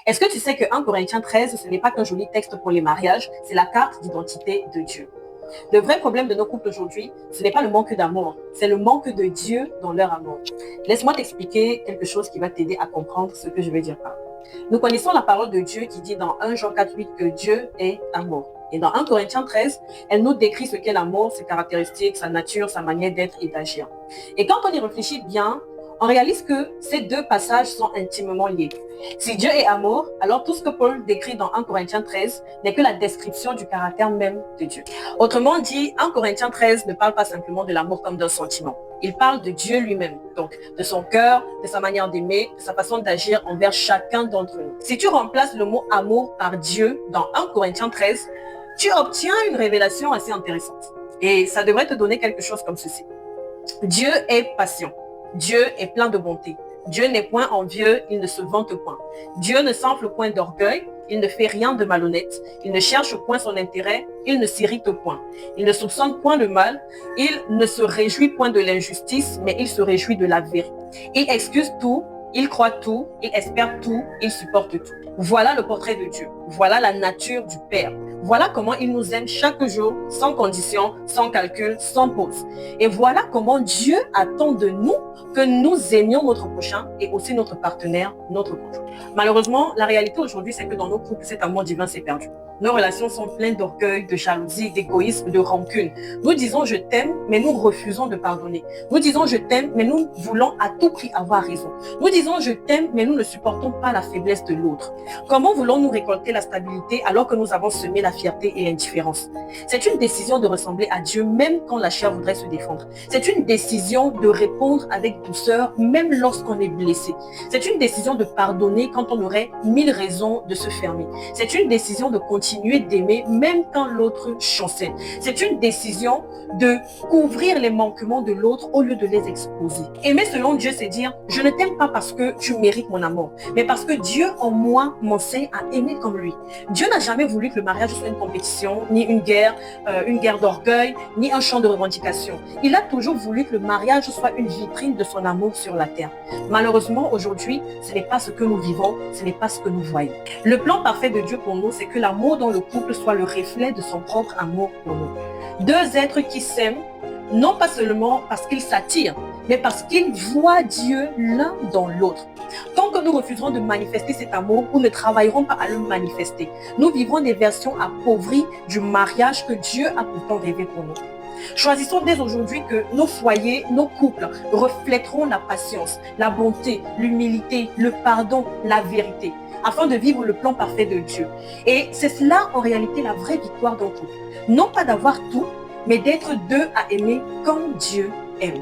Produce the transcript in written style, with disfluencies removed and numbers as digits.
Est-ce que tu sais que 1 Corinthiens 13, ce n'est pas qu'un joli texte pour les mariages, c'est la carte d'identité de Dieu. Le vrai problème de nos couples aujourd'hui, ce n'est pas le manque d'amour, c'est le manque de Dieu dans leur amour. Laisse-moi t'expliquer quelque chose qui va t'aider à comprendre ce que je veux dire par là. Nous connaissons la parole de Dieu qui dit dans 1 Jean 4,8 que Dieu est amour. Et dans 1 Corinthiens 13, elle nous décrit ce qu'est l'amour, ses caractéristiques, sa nature, sa manière d'être et d'agir. Et quand on y réfléchit bien, on réalise que ces deux passages sont intimement liés. Si Dieu est amour, alors tout ce que Paul décrit dans 1 Corinthiens 13 n'est que la description du caractère même de Dieu. Autrement dit, 1 Corinthiens 13 ne parle pas simplement de l'amour comme d'un sentiment. Il parle de Dieu lui-même, donc de son cœur, de sa manière d'aimer, de sa façon d'agir envers chacun d'entre nous. Si tu remplaces le mot amour par Dieu dans 1 Corinthiens 13, tu obtiens une révélation assez intéressante. Et ça devrait te donner quelque chose comme ceci. Dieu est patient. Dieu est plein de bonté. Dieu n'est point envieux, il ne se vante point. Dieu ne s'enfle point d'orgueil, il ne fait rien de malhonnête. Il ne cherche point son intérêt, il ne s'irrite point. Il ne soupçonne point le mal, il ne se réjouit point de l'injustice, mais il se réjouit de la vérité. Il excuse tout, il croit tout, il espère tout, il supporte tout. Voilà le portrait de Dieu. Voilà la nature du Père. Voilà comment il nous aime chaque jour, sans condition, sans calcul, sans pause. Et voilà comment Dieu attend de nous que nous aimions notre prochain et aussi notre partenaire, notre conjoint. Malheureusement, la réalité aujourd'hui, c'est que dans nos couples, cet amour divin s'est perdu. Nos relations sont pleines d'orgueil, de jalousie, d'égoïsme, de rancune. Nous disons je t'aime, mais nous refusons de pardonner. Nous disons je t'aime, mais nous voulons à tout prix avoir raison. Nous disons je t'aime, mais nous ne supportons pas la faiblesse de l'autre. Comment voulons-nous récolter la stabilité alors que nous avons semé la fierté et l'indifférence? C'est une décision de ressembler à Dieu même quand la chair voudrait se défendre. C'est une décision de répondre avec douceur même lorsqu'on est blessé. C'est une décision de pardonner quand on aurait 1000 raisons de se fermer. C'est une décision de continuer d'aimer même quand l'autre chancelle. C'est une décision de couvrir les manquements de l'autre au lieu de les exposer. Aimer selon Dieu, c'est dire je ne t'aime pas parce que tu mérites mon amour, mais parce que Dieu en moi m'enseigne à aimer comme lui. Dieu n'a jamais voulu que le mariage soit une compétition, ni une guerre d'orgueil, ni un champ de revendication. Il a toujours voulu que le mariage soit une vitrine de son amour sur la terre. Malheureusement, aujourd'hui, ce n'est pas ce que nous vivons, ce n'est pas ce que nous voyons. Le plan parfait de Dieu pour nous, c'est que l'amour dans le couple soit le reflet de son propre amour pour nous. Deux êtres qui s'aiment, non pas seulement parce qu'ils s'attirent, mais parce qu'ils voient Dieu l'un dans l'autre. Tant que nous refuserons de manifester cet amour ou ne travaillerons pas à le manifester, nous vivrons des versions appauvries du mariage que Dieu a pourtant rêvé pour nous. Choisissons dès aujourd'hui que nos foyers, nos couples reflèteront la patience, la bonté, l'humilité, le pardon, la vérité, afin de vivre le plan parfait de Dieu. Et c'est cela en réalité la vraie victoire d'un couple. Non pas d'avoir tout, mais d'être deux à aimer comme Dieu aime.